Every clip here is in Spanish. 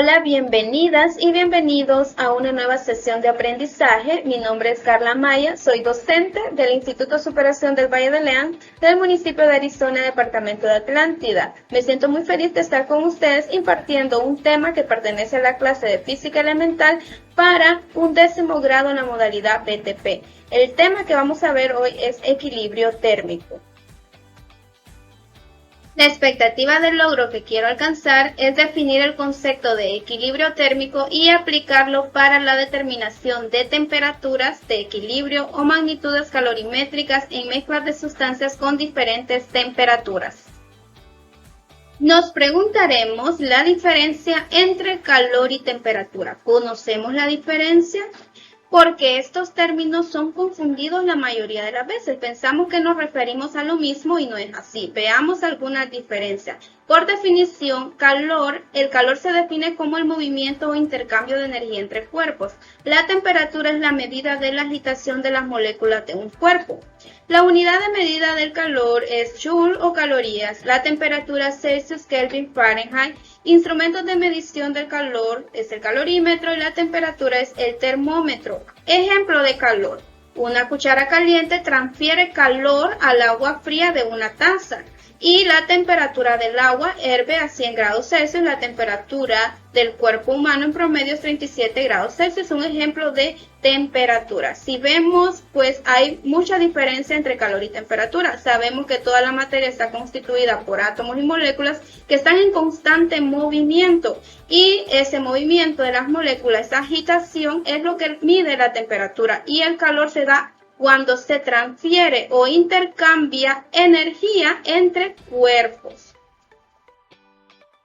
Hola, bienvenidas y bienvenidos a una nueva sesión de aprendizaje. Mi nombre es Carla Maya, soy docente del Instituto de Superación del Valle de Leán, del municipio de Arizona, departamento de Atlántida. Me siento muy feliz de estar con ustedes impartiendo un tema que pertenece a la clase de física elemental para un 10º grado en la modalidad BTP. El tema que vamos a ver hoy es equilibrio térmico. La expectativa del logro que quiero alcanzar es definir el concepto de equilibrio térmico y aplicarlo para la determinación de temperaturas de equilibrio o magnitudes calorimétricas en mezclas de sustancias con diferentes temperaturas. Nos preguntaremos la diferencia entre calor y temperatura. ¿Conocemos la diferencia? Porque estos términos son confundidos la mayoría de las veces. Pensamos que nos referimos a lo mismo y no es así. Veamos algunas diferencias. Por definición, el calor se define como el movimiento o intercambio de energía entre cuerpos. La temperatura es la medida de la agitación de las moléculas de un cuerpo. La unidad de medida del calor es Joule o calorías. La temperatura Celsius, Kelvin, Fahrenheit. Instrumentos de medición del calor es el calorímetro y la temperatura es el termómetro. Ejemplo de calor. Una cuchara caliente transfiere calor al agua fría de una taza. Y la temperatura del agua herve a 100 grados Celsius. La temperatura del cuerpo humano en promedio es 37 grados Celsius. Un ejemplo de temperatura. Si vemos, pues hay mucha diferencia entre calor y temperatura. Sabemos que toda la materia está constituida por átomos y moléculas que están en constante movimiento. Y ese movimiento de las moléculas, esa agitación, es lo que mide la temperatura. Y el calor se da cuando se transfiere o intercambia energía entre cuerpos.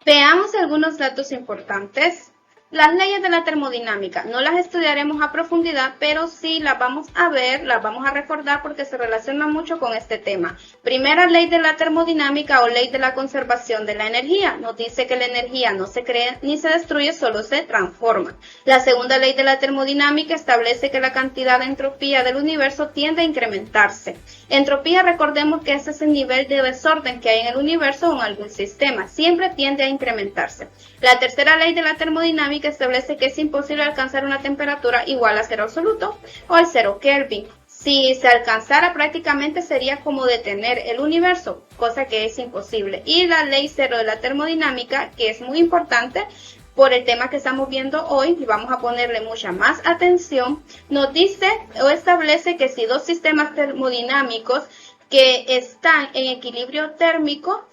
Veamos algunos datos importantes. Las leyes de la termodinámica no las estudiaremos a profundidad, pero sí las vamos a ver, las vamos a recordar porque se relacionan mucho con este tema. Primera ley de la termodinámica o ley de la conservación de la energía. Nos dice que la energía no se crea ni se destruye, solo se transforma. La segunda ley de la termodinámica establece que la cantidad de entropía del universo tiende a incrementarse. Entropía, recordemos que ese es el nivel de desorden que hay en el universo o en algún sistema. Siempre tiende a incrementarse. La tercera ley de la termodinámica establece que es imposible alcanzar una temperatura igual a cero absoluto o al 0 Kelvin. Si se alcanzara, prácticamente sería como detener el universo, cosa que es imposible. Y la ley 0 de la termodinámica, que es muy importante por el tema que estamos viendo hoy, y vamos a ponerle mucha más atención, nos dice o establece que si dos sistemas termodinámicos que están en equilibrio térmico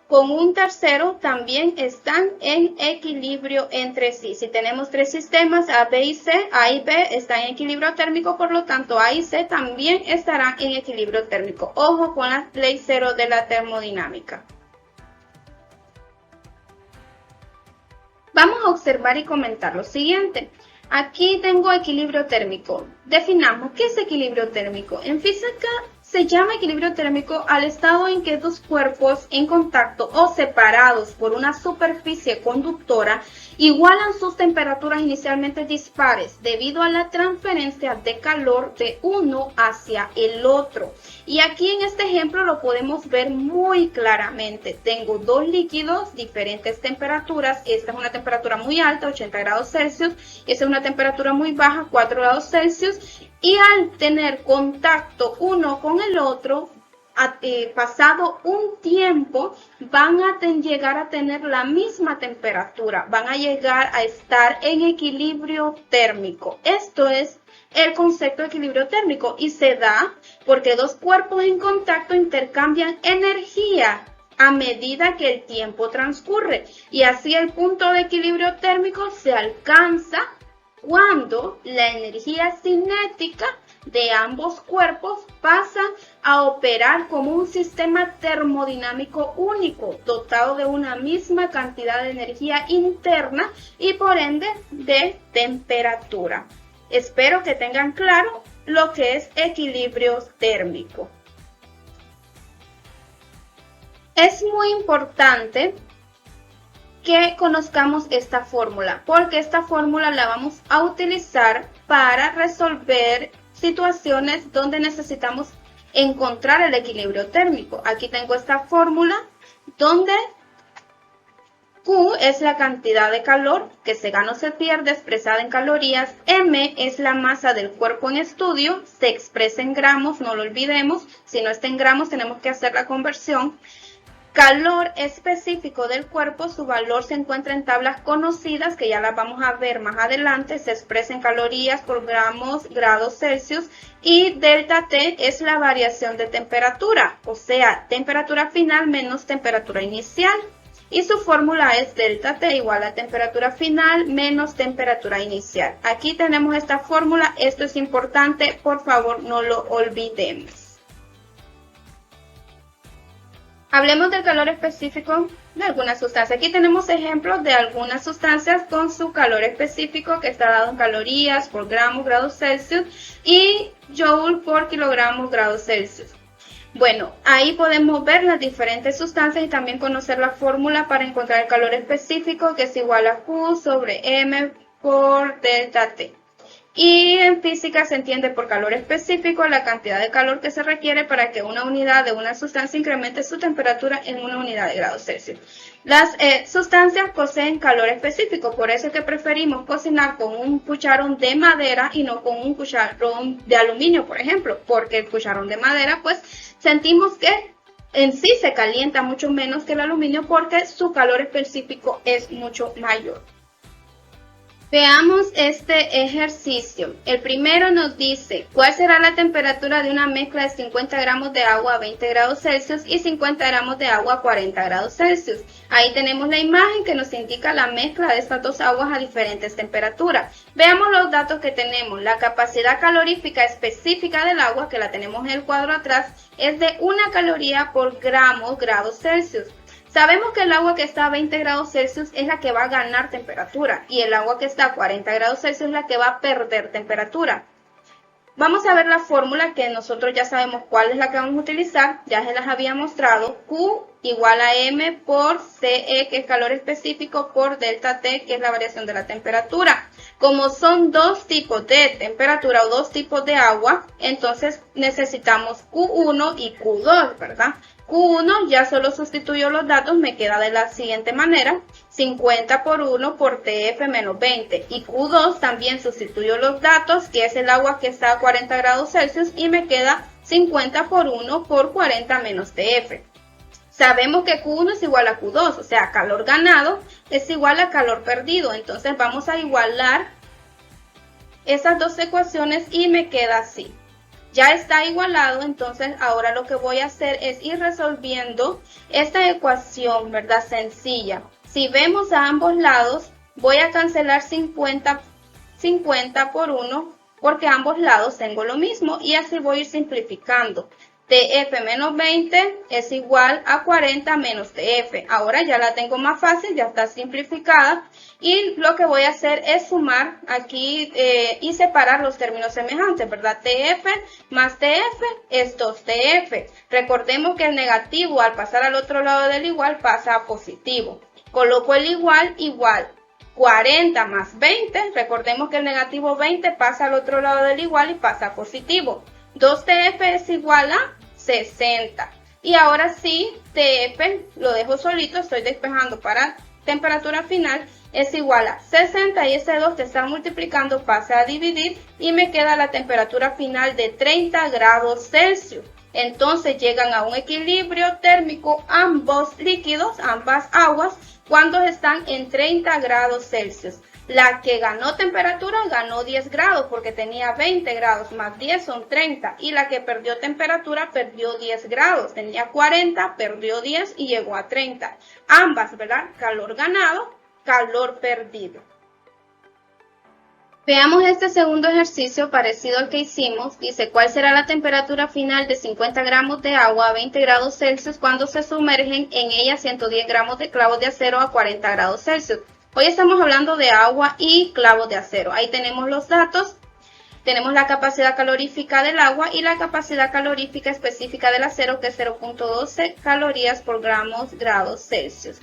con un tercero también están en equilibrio entre sí. Si tenemos tres sistemas, A, B y C, A y B están en equilibrio térmico, por lo tanto A y C también estarán en equilibrio térmico. Ojo con la ley 0 de la termodinámica. Vamos a observar y comentar lo siguiente. Aquí tengo equilibrio térmico. Definamos qué es equilibrio térmico. En física se llama equilibrio térmico al estado en que dos cuerpos en contacto o separados por una superficie conductora igualan sus temperaturas inicialmente dispares debido a la transferencia de calor de uno hacia el otro. Y aquí en este ejemplo lo podemos ver muy claramente. Tengo dos líquidos, diferentes temperaturas. Esta es una temperatura muy alta, 80 grados Celsius. Esta es una temperatura muy baja, 4 grados Celsius. Y al tener contacto uno con el otro, pasado un tiempo, van a llegar a tener la misma temperatura, van a llegar a estar en equilibrio térmico. Esto es el concepto de equilibrio térmico y se da porque dos cuerpos en contacto intercambian energía a medida que el tiempo transcurre y así el punto de equilibrio térmico se alcanza cuando la energía cinética de ambos cuerpos pasa a operar como un sistema termodinámico único, dotado de una misma cantidad de energía interna y por ende de temperatura. Espero que tengan claro lo que es equilibrio térmico. Es muy importante que conozcamos esta fórmula, porque esta fórmula la vamos a utilizar para resolver situaciones donde necesitamos encontrar el equilibrio térmico. Aquí tengo esta fórmula donde Q es la cantidad de calor que se gana o se pierde expresada en calorías. M es la masa del cuerpo en estudio, se expresa en gramos, no lo olvidemos. Si no está en gramos tenemos que hacer la conversión. Calor específico del cuerpo, su valor se encuentra en tablas conocidas, que ya las vamos a ver más adelante, se expresa en calorías por gramos, grados Celsius, y delta T es la variación de temperatura, o sea, temperatura final menos temperatura inicial. Y su fórmula es delta T igual a temperatura final menos temperatura inicial. Aquí tenemos esta fórmula, esto es importante, por favor no lo olvidemos. Hablemos del calor específico de alguna sustancia. Aquí tenemos ejemplos de algunas sustancias con su calor específico que está dado en calorías por gramos, grados Celsius y joule por kilogramos, grados Celsius. Bueno, ahí podemos ver las diferentes sustancias y también conocer la fórmula para encontrar el calor específico, que es igual a Q sobre M por delta T. Y en física se entiende por calor específico la cantidad de calor que se requiere para que una unidad de una sustancia incremente su temperatura en una unidad de grados Celsius. Las sustancias poseen calor específico, por eso es que preferimos cocinar con un cucharón de madera y no con un cucharón de aluminio, por ejemplo, porque el cucharón de madera, pues sentimos que en sí se calienta mucho menos que el aluminio porque su calor específico es mucho mayor. Veamos este ejercicio. El primero nos dice, ¿cuál será la temperatura de una mezcla de 50 gramos de agua a 20 grados Celsius y 50 gramos de agua a 40 grados Celsius? Ahí tenemos la imagen que nos indica la mezcla de estas dos aguas a diferentes temperaturas. Veamos los datos que tenemos. La capacidad calorífica específica del agua, que la tenemos en el cuadro atrás, es de 1 caloría por gramos grados Celsius. Sabemos que el agua que está a 20 grados Celsius es la que va a ganar temperatura y el agua que está a 40 grados Celsius es la que va a perder temperatura. Vamos a ver la fórmula que nosotros ya sabemos cuál es la que vamos a utilizar, ya se las había mostrado. Q igual a M por CE, que es calor específico, por delta T, que es la variación de la temperatura. Como son dos tipos de temperatura o dos tipos de agua, entonces necesitamos Q1 y Q2, ¿verdad? Q1 ya solo sustituyo los datos, me queda de la siguiente manera, 50 por 1 por TF menos 20. Y Q2 también sustituyo los datos, que es el agua que está a 40 grados Celsius, y me queda 50 por 1 por 40 menos TF. Sabemos que Q1 es igual a Q2, o sea, calor ganado es igual a calor perdido. Entonces vamos a igualar esas dos ecuaciones y me queda así. Ya está igualado, entonces ahora lo que voy a hacer es ir resolviendo esta ecuación, ¿verdad? Sencilla. Si vemos a ambos lados, voy a cancelar 50 por 1 porque a ambos lados tengo lo mismo y así voy a ir simplificando. TF menos 20 es igual a 40 menos TF. Ahora ya la tengo más fácil, ya está simplificada. Y lo que voy a hacer es sumar aquí y separar los términos semejantes, ¿verdad? TF más TF es 2TF. Recordemos que el negativo al pasar al otro lado del igual pasa a positivo. Coloco el igual, 40 más 20. Recordemos que el negativo 20 pasa al otro lado del igual y pasa a positivo. 2TF es igual a 60. Y ahora sí, TF lo dejo solito, estoy despejando para temperatura final, es igual a 60 y ese 2 que está multiplicando pasa a dividir y me queda la temperatura final de 30 grados Celsius. Entonces llegan a un equilibrio térmico ambos líquidos, ambas aguas, cuando están en 30 grados Celsius. La que ganó temperatura ganó 10 grados porque tenía 20 grados más 10 son 30 y la que perdió temperatura perdió 10 grados, tenía 40, perdió 10 y llegó a 30. Ambas, ¿verdad? Calor ganado, calor perdido. Veamos este segundo ejercicio parecido al que hicimos. Dice, ¿cuál será la temperatura final de 50 gramos de agua a 20 grados Celsius cuando se sumergen en ella 110 gramos de clavos de acero a 40 grados Celsius? Hoy estamos hablando de agua y clavos de acero. Ahí tenemos los datos. Tenemos la capacidad calorífica del agua y la capacidad calorífica específica del acero, que es 0.12 calorías por gramos grados Celsius.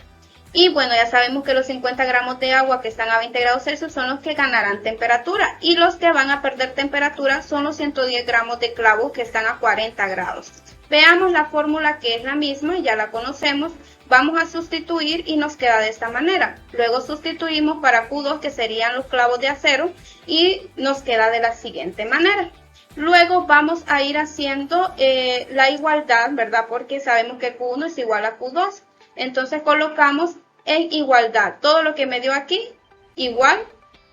Y bueno, ya sabemos que los 50 gramos de agua que están a 20 grados Celsius son los que ganarán temperatura y los que van a perder temperatura son los 110 gramos de clavos que están a 40 grados. Veamos la fórmula, que es la misma, ya la conocemos. Vamos a sustituir y nos queda de esta manera. Luego sustituimos para Q2, que serían los clavos de acero, y nos queda de la siguiente manera. Luego vamos a ir haciendo la igualdad, ¿verdad? Porque sabemos que Q1 es igual a Q2. Entonces colocamos en igualdad todo lo que me dio aquí, igual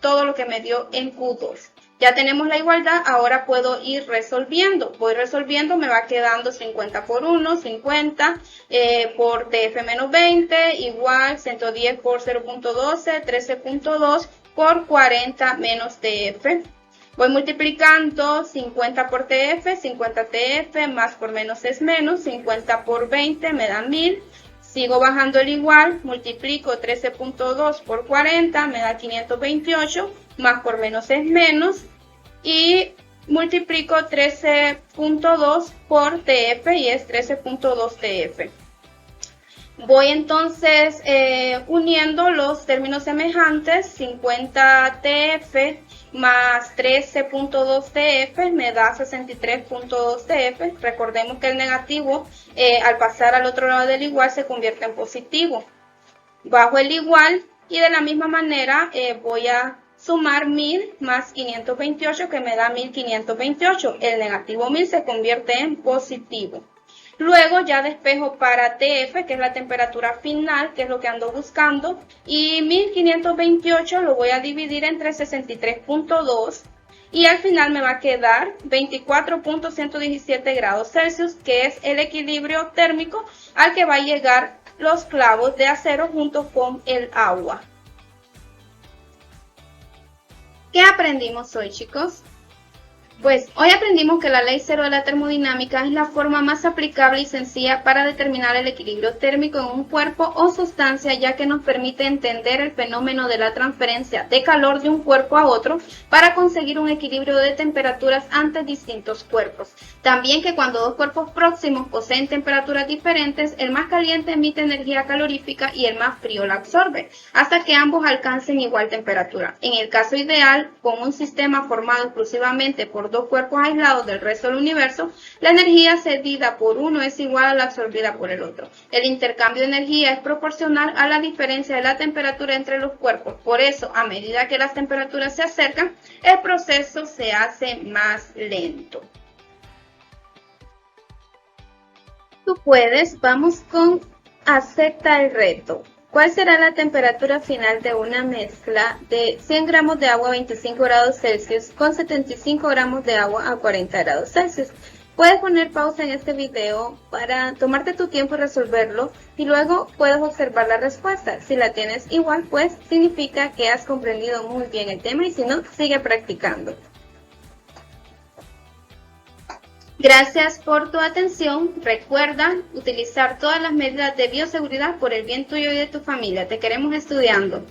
todo lo que me dio en Q2. Ya tenemos la igualdad, ahora puedo ir resolviendo. Voy resolviendo, me va quedando 50 por 1, 50 por TF menos 20, igual 110 por 0.12, 13.2 por 40 menos TF. Voy multiplicando 50 por TF, 50 TF, más por menos es menos, 50 por 20 me da 1000. Sigo bajando el igual, multiplico 13.2 por 40, me da 528, más por menos es menos, y multiplico 13.2 por TF y es 13.2 TF. Voy entonces uniendo los términos semejantes, 50 TF más 13.2 TF me da 63.2 TF. Recordemos que el negativo al pasar al otro lado del igual se convierte en positivo. Bajo el igual y de la misma manera voy a sumar 1000 más 528 que me da 1528. El negativo 1000 se convierte en positivo. Luego ya despejo para TF, que es la temperatura final, que es lo que ando buscando, y 1528 lo voy a dividir entre 63.2 y al final me va a quedar 24.117 grados Celsius, que es el equilibrio térmico al que va a llegar los clavos de acero junto con el agua. ¿Qué aprendimos hoy, chicos? Pues hoy aprendimos que la ley cero de la termodinámica es la forma más aplicable y sencilla para determinar el equilibrio térmico en un cuerpo o sustancia, ya que nos permite entender el fenómeno de la transferencia de calor de un cuerpo a otro para conseguir un equilibrio de temperaturas ante distintos cuerpos. También que cuando dos cuerpos próximos poseen temperaturas diferentes, el más caliente emite energía calorífica y el más frío la absorbe, hasta que ambos alcancen igual temperatura. En el caso ideal, con un sistema formado exclusivamente por dos cuerpos aislados del resto del universo, la energía cedida por uno es igual a la absorbida por el otro. El intercambio de energía es proporcional a la diferencia de la temperatura entre los cuerpos. Por eso, a medida que las temperaturas se acercan, el proceso se hace más lento. Tú puedes, vamos con acepta el reto. ¿Cuál será la temperatura final de una mezcla de 100 gramos de agua a 25 grados Celsius con 75 gramos de agua a 40 grados Celsius? Puedes poner pausa en este video para tomarte tu tiempo y resolverlo y luego puedes observar la respuesta. Si la tienes igual, pues significa que has comprendido muy bien el tema y si no, sigue practicando. Gracias por tu atención. Recuerda utilizar todas las medidas de bioseguridad por el bien tuyo y de tu familia. Te queremos estudiando.